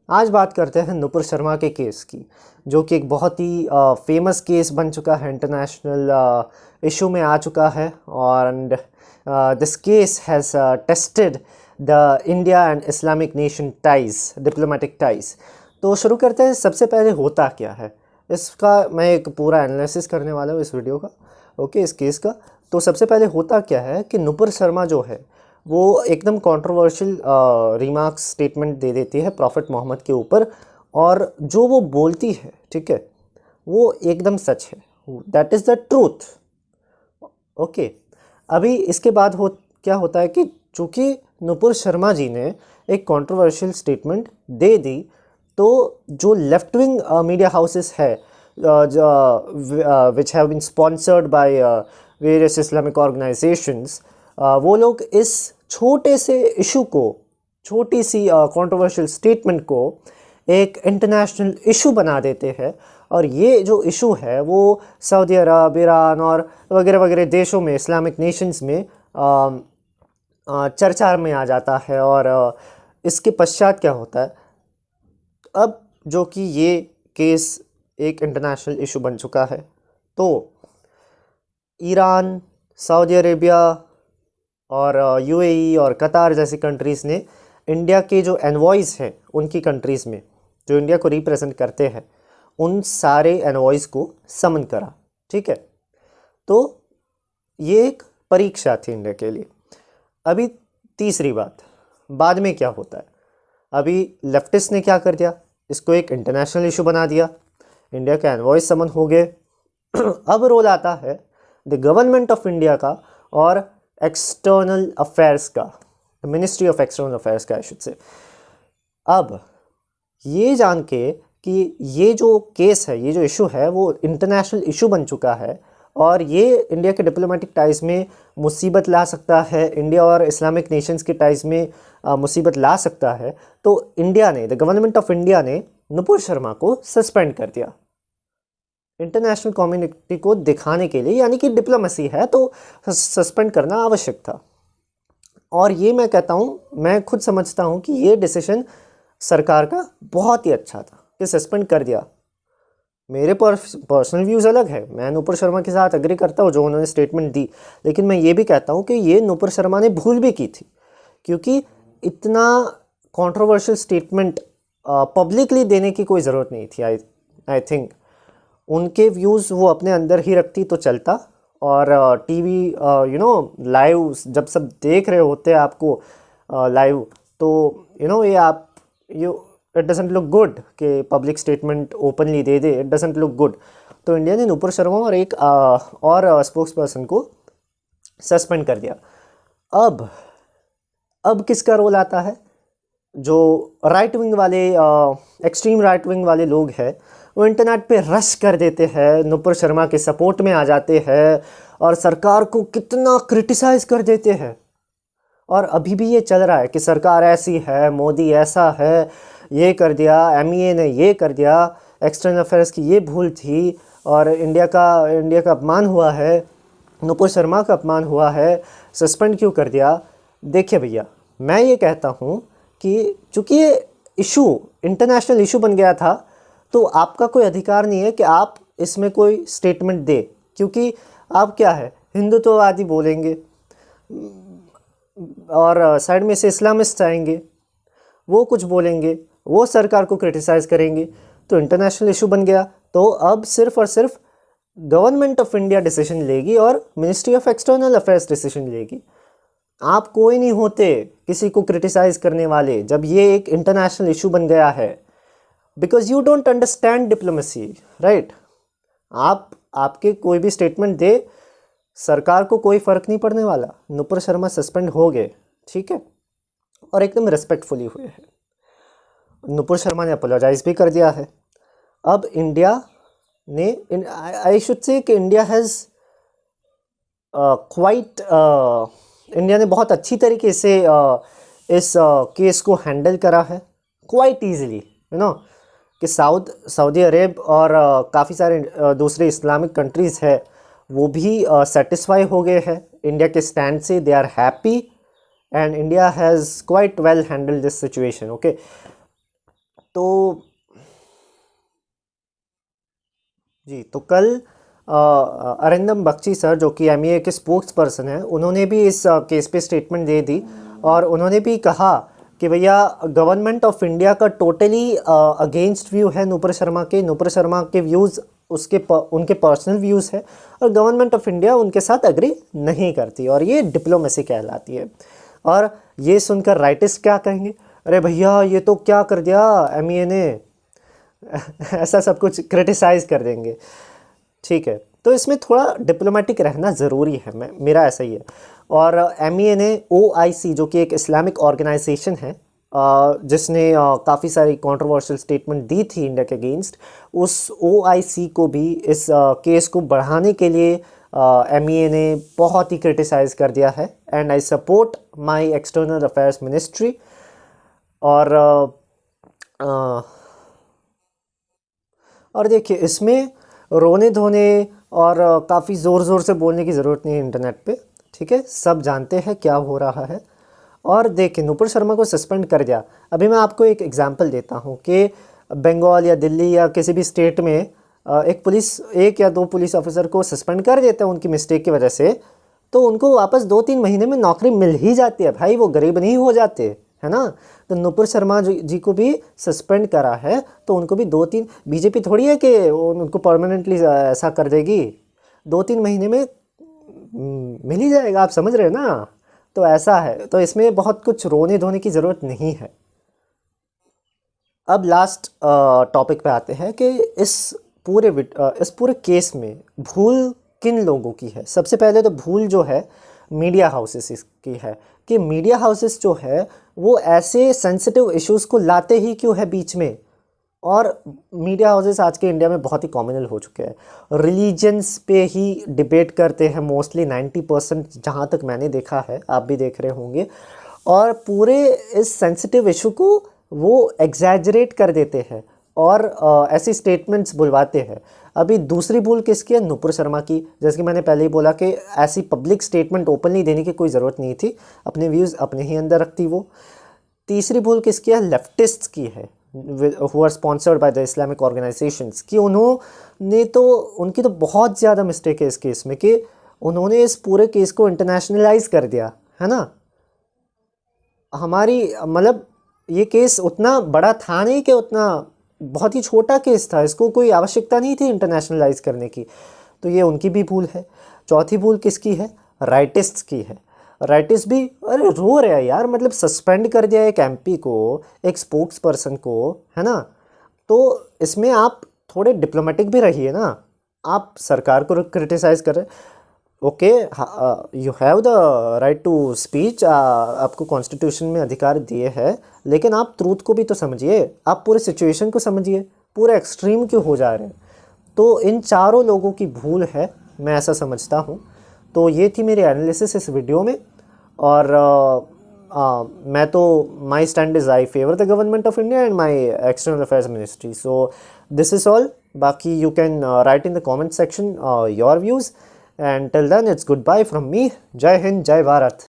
आज बात करते हैं नुपुर शर्मा के केस की, जो कि एक बहुत ही फेमस केस बन चुका है, इंटरनेशनल इशू में आ चुका है। और this case has tested the India and Islamic nation ties, diplomatic ties. तो शुरू करते हैं। सबसे पहले होता क्या है इसका, मैं एक पूरा एनालिसिस करने वाला हूँ इस वीडियो का, ओके, इस केस का। तो सबसे पहले होता क्या है कि नुपुर शर्मा जो है वो एकदम कंट्रोवर्शियल रिमार्क्स स्टेटमेंट दे देती है प्रॉफिट मोहम्मद के ऊपर, और जो वो बोलती है, ठीक है, वो एकदम सच है, that is the truth, okay. अभी इसके बाद क्या होता है कि चूँकि नुपुर शर्मा जी ने एक कंट्रोवर्शियल स्टेटमेंट दे दी, तो जो लेफ्ट विंग मीडिया हाउसेस है which have been sponsored by various Islamic organisations, वो लोग इस छोटे से इशू को, छोटी सी कंट्रोवर्शियल स्टेटमेंट को एक इंटरनेशनल इशू बना देते हैं। और ये जो इशू है वो सऊदी अरब, ईरान और वगैरह वगैरह देशों में, इस्लामिक नेशंस में चर्चा में आ जाता है। और इसके पश्चात क्या होता है, अब जो कि ये केस एक इंटरनेशनल इशू बन चुका है, तो ईरान, सऊदी अरेबिया और यूएई और कतार जैसी कंट्रीज़ ने इंडिया के जो एनवॉइस हैं उनकी कंट्रीज़ में, जो इंडिया को रिप्रेजेंट करते हैं, उन सारे एनवॉइस को समन करा, ठीक है। तो ये एक परीक्षा थी इंडिया के लिए। अभी तीसरी बात, बाद में क्या होता है, अभी लेफ्टिस्ट ने क्या कर दिया, इसको एक इंटरनेशनल इशू बना दिया, इंडिया का एनवॉइस समन हो गए। अब रोल आता है द गवर्नमेंट ऑफ इंडिया का और एक्सटर्नल अफेयर्स का, मिनिस्ट्री ऑफ एक्सटर्नल अफेयर्स का आई शुड से। अब ये जान के कि ये जो केस है, ये जो इशू है, वो इंटरनेशनल इशू बन चुका है और ये इंडिया के डिप्लोमेटिक टाइज़ में मुसीबत ला सकता है, इंडिया और इस्लामिक नेशंस के टाइज़ में मुसीबत ला सकता है, तो इंडिया ने, द गवर्नमेंट ऑफ इंडिया ने नुपुर शर्मा को सस्पेंड कर दिया इंटरनेशनल कम्युनिटी को दिखाने के लिए, यानी कि डिप्लोमेसी है तो सस्पेंड करना आवश्यक था। और ये मैं कहता हूँ, मैं खुद समझता हूँ कि ये डिसीजन सरकार का बहुत ही अच्छा था कि सस्पेंड कर दिया। मेरे पर्सनल व्यूज़ अलग है, मैं नुपुर शर्मा के साथ एग्री करता हूँ जो उन्होंने स्टेटमेंट दी, लेकिन मैं ये भी कहता हूँ कि ये नुपुर शर्मा ने भूल भी की थी, क्योंकि इतना कंट्रोवर्शियल स्टेटमेंट पब्लिकली देने की कोई ज़रूरत नहीं थी। आई थिंक उनके व्यूज़ वो अपने अंदर ही रखती तो चलता। और टीवी लाइव जब सब देख रहे होते हैं आपको लाइव, तो ये इट डजंट लुक गुड कि public statement openly they they, it doesn't look good. तो इंडिया ने नुपुर शर्मा और एक और स्पोक्स पर्सन को सस्पेंड कर दिया। अब किसका रोल आता है, जो राइट विंग वाले, एक्सट्रीम राइट विंग वाले लोग हैं, वो इंटरनेट पे रश कर देते हैं, नुपुर शर्मा के सपोर्ट में आ जाते हैं और सरकार को कितना क्रिटिसाइज़ कर देते हैं। और अभी भी ये चल रहा है कि सरकार ऐसी है, मोदी ऐसा है, ये कर दिया, एमईए ने ये कर दिया, एक्सटर्नल अफेयर्स की ये भूल थी, और इंडिया का अपमान हुआ है, नुपुर शर्मा का अपमान हुआ है, सस्पेंड क्यों कर दिया। देखिए भैया, मैं ये कहता हूँ कि चूँकि ये इशू इंटरनेशनल इशू बन गया था, तो आपका कोई अधिकार नहीं है कि आप इसमें कोई स्टेटमेंट दे, क्योंकि आप क्या है, हिंदुत्ववादी बोलेंगे और साइड में से इस्लामिस्ट आएंगे, वो कुछ बोलेंगे, वो सरकार को क्रिटिसाइज़ करेंगे, तो इंटरनेशनल इशू बन गया। तो अब सिर्फ और सिर्फ गवर्नमेंट ऑफ इंडिया डिसीजन लेगी और ministry of external affairs decision लेगी। आप कोई नहीं होते किसी को क्रिटिसाइज़ करने वाले, जब ये एक इंटरनेशनल इशू बन गया है, because you don't understand diplomacy, right. आपके कोई भी स्टेटमेंट दे, सरकार को कोई फ़र्क नहीं पड़ने वाला। नुपुर शर्मा सस्पेंड हो गए, ठीक है, और एकदम रिस्पेक्टफुली हुए हैं। नुपुर शर्मा ने अपोलोजाइज़ भी कर दिया है। अब इंडिया ने, आई शुड से कि इंडिया हैज़ इंडिया ने बहुत अच्छी तरीके से इस केस को हैंडल करा है, क्वाइट ईजिली, कि सऊदी अरेब और काफ़ी सारे दूसरे इस्लामिक कंट्रीज़ है, वो भी सेटिस्फाई हो गए हैं इंडिया के स्टैंड से, they are happy, and India has quite well handled this situation, okay. तो जी, तो कल अरिंदम बख्शी सर, जो कि एमईए के स्पोक्स पर्सन हैं, उन्होंने भी इस केस पे स्टेटमेंट दे दी और उन्होंने भी कहा कि भैया गवर्नमेंट ऑफ इंडिया का टोटली अगेंस्ट व्यू है नुपुर शर्मा के। नुपुर शर्मा के व्यूज़ उनके पर्सनल व्यूज़ है और गवर्नमेंट ऑफ इंडिया उनके साथ एग्री नहीं करती और ये डिप्लोमेसी कहलाती है। और ये सुनकर राइटिस्ट क्या कहेंगे, अरे भैया ये तो क्या कर दिया एमईए ने ऐसा सब कुछ क्रिटिसाइज़ कर देंगे। ठीक है, तो इसमें थोड़ा डिप्लोमेटिक रहना ज़रूरी है, मेरा ऐसा ही है। और एमईए ने ओआईसी, जो कि एक इस्लामिक ऑर्गेनाइजेशन है जिसने काफ़ी सारी कंट्रोवर्शियल स्टेटमेंट दी थी इंडिया के अगेंस्ट, उस ओआईसी को भी इस केस को बढ़ाने के लिए एमईए ने बहुत ही क्रिटिसाइज़ कर दिया है। And I support my external affairs ministry. और देखिए, इसमें रोने धोने और काफ़ी ज़ोर ज़ोर से बोलने की ज़रूरत नहीं है इंटरनेट पे। ठीक है, सब जानते हैं क्या हो रहा है। और देखिए, नुपुर शर्मा को सस्पेंड कर दिया। अभी मैं आपको एक एग्जांपल देता हूँ कि बंगाल या दिल्ली या किसी भी स्टेट में एक या दो पुलिस ऑफिसर को सस्पेंड कर देते हैं उनकी मिस्टेक की वजह से, तो उनको वापस 2-3 महीने में नौकरी मिल ही जाती है भाई, वो गरीब नहीं हो जाते, है ना। तो नुपुर शर्मा जी को भी सस्पेंड करा है, तो उनको भी 2-3, बीजेपी थोड़ी है कि उनको परमानेंटली ऐसा कर देगी, 2-3 महीने में मिल ही जाएगा, आप समझ रहे हैं ना। तो ऐसा है, तो इसमें बहुत कुछ रोने धोने की ज़रूरत नहीं है। अब लास्ट टॉपिक पे आते हैं कि इस पूरे केस में भूल किन लोगों की है। सबसे पहले तो भूल जो है मीडिया हाउसेस की है कि मीडिया हाउसेस जो है वो ऐसे सेंसिटिव इश्यूज़ को लाते ही क्यों है बीच में। और मीडिया हाउसेस आज के इंडिया में बहुत ही कॉमनल हो चुके हैं। रिलीजन्स पे ही डिबेट करते हैं मोस्टली 90%, जहाँ तक मैंने देखा है, आप भी देख रहे होंगे। और पूरे इस सेंसिटिव इशू को वो एग्जैजरेट कर देते हैं और ऐसी स्टेटमेंट्स बुलवाते हैं। अभी दूसरी भूल किसकी है? नुपुर शर्मा की। जैसे कि मैंने पहले ही बोला कि ऐसी पब्लिक स्टेटमेंट ओपनली देने की कोई ज़रूरत नहीं थी, अपने व्यूज़ अपने ही अंदर रखती वो। तीसरी भूल किसकी है? लेफ्टिस्ट की है, who are sponsored by the Islamic organisations, कि उनकी तो बहुत ज़्यादा मिस्टेक है इस केस में कि उन्होंने इस पूरे केस को इंटरनेशनलाइज कर दिया, है ना। हमारी मतलब ये केस उतना बड़ा था नहीं, कि उतना बहुत ही छोटा केस था, इसको कोई आवश्यकता नहीं थी इंटरनेशनलाइज करने की। तो ये उनकी भी भूल है। चौथी भूल किसकी है? राइटिस्ट की है। राइटिस्ट भी अरे रो रहे हैं यार, मतलब सस्पेंड कर दिया एक एमपी को, एक स्पोक्स पर्सन को, है ना। तो इसमें आप थोड़े डिप्लोमेटिक भी रहिए ना। आप सरकार को क्रिटिसाइज़ कर रहे हैं, okay, you have the right to speech, आपको कॉन्स्टिट्यूशन में अधिकार दिए हैं, लेकिन आप ट्रूथ को भी तो समझिए, आप पूरे सिचुएशन को समझिए, पूरे एक्सट्रीम क्यों हो जा रहे हैं। तो इन चारों लोगों की भूल है, मैं ऐसा समझता हूँ। तो ये थी मेरी एनालिसिस इस वीडियो में। और मैं तो my stand is I favour the government of India and my external affairs ministry. So this is all. बाकी you can write in the comment section your views, and till then it's goodbye from me. Jai Hind, Jai Bharat.